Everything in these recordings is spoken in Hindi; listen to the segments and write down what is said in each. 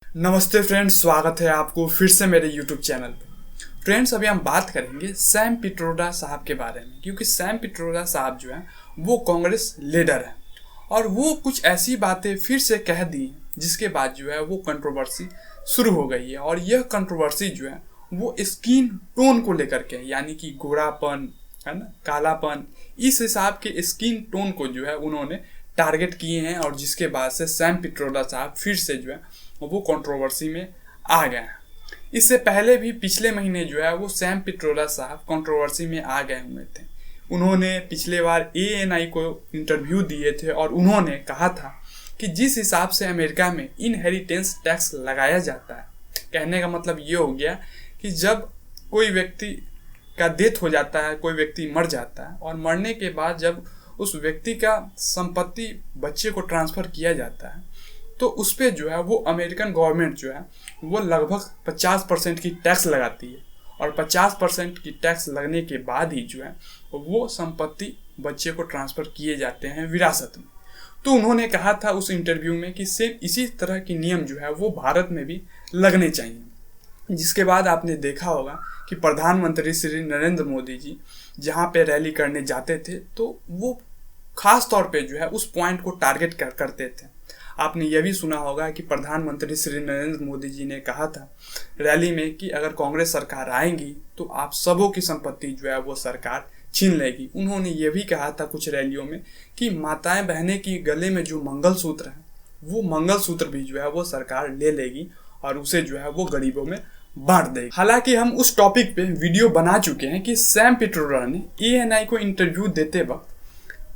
नमस्ते फ्रेंड्स, स्वागत है आपको फिर से मेरे YouTube चैनल पे। फ्रेंड्स, अभी हम बात करेंगे सैम पिट्रोडा साहब के बारे में, क्योंकि सैम पिट्रोडा साहब जो है वो कांग्रेस लीडर है और वो कुछ ऐसी बातें फिर से कह दी जिसके बाद जो है वो कंट्रोवर्सी शुरू हो गई है। और यह कंट्रोवर्सी जो है वो स्किन टोन को लेकर के, यानी कि गोरापन है ना, कालापन, इस हिसाब के स्किन टोन को जो है उन्होंने टारगेट किए हैं। और जिसके बाद से सैम पिट्रोडा साहब फिर से जो है वो कंट्रोवर्सी में आ गए हैं। इससे पहले भी पिछले महीने जो है वो सैम पिट्रोडा साहब कंट्रोवर्सी में आ गए हुए थे। उन्होंने पिछले बार ANI को इंटरव्यू दिए थे और उन्होंने कहा था कि जिस हिसाब से अमेरिका में इनहेरिटेंस टैक्स लगाया जाता है, कहने का मतलब ये हो गया कि जब कोई व्यक्ति का डेथ हो जाता है, कोई व्यक्ति मर जाता है और मरने के बाद जब उस व्यक्ति का संपत्ति बच्चे को ट्रांसफ़र किया जाता है तो उस पर जो है वो अमेरिकन गवर्नमेंट जो है वो लगभग 50% की टैक्स लगाती है। और 50% की टैक्स लगने के बाद ही जो है वो संपत्ति बच्चे को ट्रांसफ़र किए जाते हैं विरासत में। तो उन्होंने कहा था उस इंटरव्यू में कि सेम इसी तरह के नियम जो है वो भारत में भी लगने चाहिए। जिसके बाद आपने देखा होगा कि प्रधानमंत्री श्री नरेंद्र मोदी जी जहाँ पे रैली करने जाते थे तो वो खास तौर पे जो है उस पॉइंट को टारगेट करते थे। आपने यह भी सुना होगा कि प्रधानमंत्री श्री नरेंद्र मोदी जी ने कहा था रैली में कि अगर कांग्रेस सरकार आएगी तो आप सबों की संपत्ति जो है वो सरकार छीन लेगी। उन्होंने ये भी कहा था कुछ रैलियों में कि माताएं बहनें की गले में जो मंगलसूत्र है वो मंगलसूत्र भी जो है वो सरकार ले लेगी और उसे जो है वो गरीबों में बांट देगी। हालांकि हम उस टॉपिक पे वीडियो बना चुके हैं कि सैम पिट्रोडा ने ANI को इंटरव्यू देते वक्त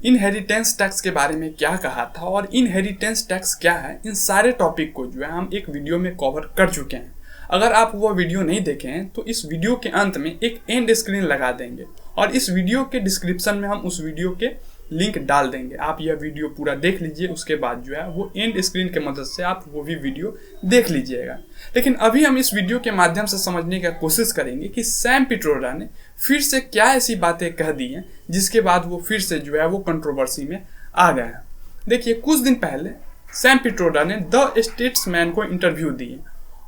इनहेरिटेंस टैक्स के बारे में क्या कहा था और इनहेरिटेंस टैक्स क्या है, इन सारे टॉपिक को जो है हम एक वीडियो में कवर कर चुके हैं। अगर आप वो वीडियो नहीं देखे हैं तो इस वीडियो के अंत में एक एंड स्क्रीन लगा देंगे और इस वीडियो के डिस्क्रिप्शन में हम उस वीडियो के लिंक डाल देंगे। आप यह वीडियो पूरा देख लीजिए, उसके बाद जो है वो एंड स्क्रीन के मदद से आप वो भी वीडियो देख लीजिएगा। लेकिन अभी हम इस वीडियो के माध्यम से समझने की कोशिश करेंगे कि सैम पिट्रोडा ने फिर से क्या ऐसी बातें कह दी हैं जिसके बाद वो फिर से जो है वो कंट्रोवर्सी में आ गया है। देखिए, कुछ दिन पहले सैम पिट्रोडा ने द स्टेट्समैन को इंटरव्यू दिए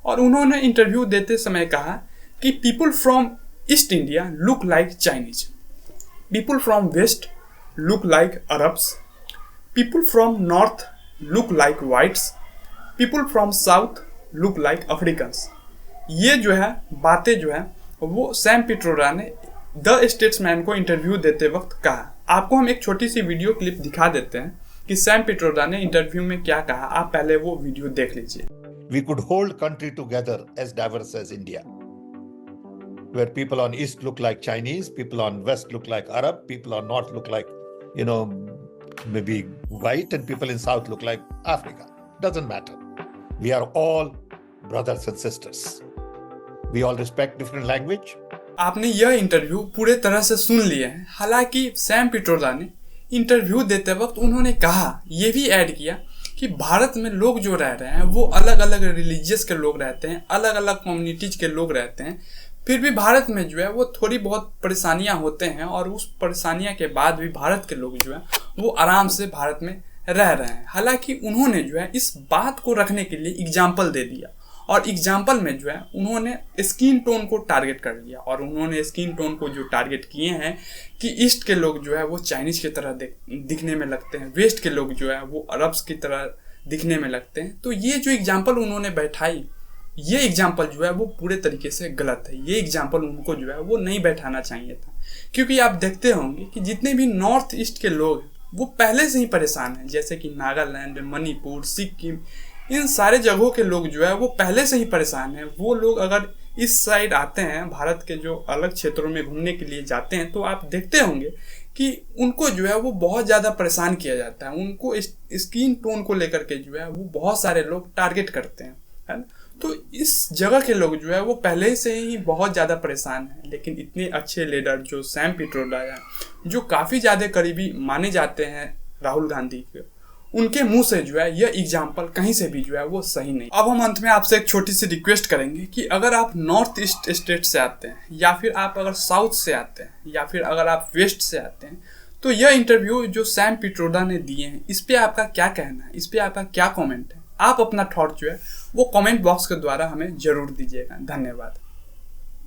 और उन्होंने इंटरव्यू देते समय कहा कि people from East India look like Chinese, people from West look like Arabs, people from north look like whites, people from south look like Africans। ये जो है बातें जो है वो सैम पिट्रोडा ने द स्टेट्समैन को इंटरव्यू देते वक्त कहा। आपको हम एक छोटी सी वीडियो क्लिप दिखा देते हैं कि सैम पिट्रोडा ने इंटरव्यू में क्या कहा। आप पहले वो वीडियो देख लीजिए। We could hold country together as diverse as India, where people on east look like Chinese, people on west look like Arab, people on north look like maybe white, and people in south look like Africa. Doesn't matter. We are all brothers and sisters. We all respect different language. आपने यह इंटरव्यू पूरे तरह से सुन लिया है। हालांकि सैम पिट्रोडा ने इंटरव्यू देते वक्त उन्होंने कहा, ये भी ऐड किया कि भारत में लोग जो रह रहे हैं वो अलग अलग रिलीजियस के लोग रहते हैं, अलग अलग कम्युनिटीज के लोग रहते हैं, फिर भी भारत में जो है वो थोड़ी बहुत परेशानियां होते हैं और उस परेशानियां के बाद भी भारत के लोग जो है वो आराम से भारत में रह रहे हैं। हालांकि उन्होंने जो है इस बात को रखने के लिए एग्जाम्पल दे दिया और एग्जाम्पल में जो है उन्होंने स्किन टोन को टारगेट कर लिया और उन्होंने स्किन टोन को जो टारगेट किए हैं कि ईस्ट के लोग जो है वो चाइनीज की तरह दिखने में लगते हैं, वेस्ट के लोग जो है वो अरब्स की तरह दिखने में लगते हैं। तो ये जो एग्जाम्पल उन्होंने बैठाई, ये एग्जाम्पल जो है वो पूरे तरीके से गलत है। ये एग्जाम्पल उनको जो है वो नहीं बैठाना चाहिए था, क्योंकि आप देखते होंगे कि जितने भी नॉर्थ ईस्ट के लोग हैं वो पहले से ही परेशान हैं, जैसे कि नागालैंड, मणिपुर, सिक्किम, इन सारे जगहों के लोग जो है वो पहले से ही परेशान हैं। वो लोग अगर इस साइड आते हैं, भारत के जो अलग क्षेत्रों में घूमने के लिए जाते हैं, तो आप देखते होंगे कि उनको जो है वो बहुत ज़्यादा परेशान किया जाता है। उनको स्किन टोन को लेकर के जो है वो बहुत सारे लोग टारगेट करते हैं, है ना। तो इस जगह के लोग जो है वो पहले से ही बहुत ज़्यादा परेशान हैं। लेकिन इतने अच्छे लीडर जो सैम पिट्रोडा है, जो काफ़ी ज़्यादा करीबी माने जाते हैं राहुल गांधी के, उनके मुंह से जो है यह एग्जाम्पल कहीं से भी जो है वो सही नहीं। अब हम अंत में आपसे एक छोटी सी रिक्वेस्ट करेंगे कि अगर आप नॉर्थ ईस्ट स्टेट से आते हैं या फिर आप अगर साउथ से आते हैं या फिर अगर आप वेस्ट से आते हैं, तो यह इंटरव्यू जो सैम पिट्रोडा ने दिए हैं इस पर आपका क्या कहना है, इस पर आपका क्या कमेंट है। आप अपना थॉट जो है वो कमेंट बॉक्स के द्वारा हमें जरूर दीजिएगा। धन्यवाद।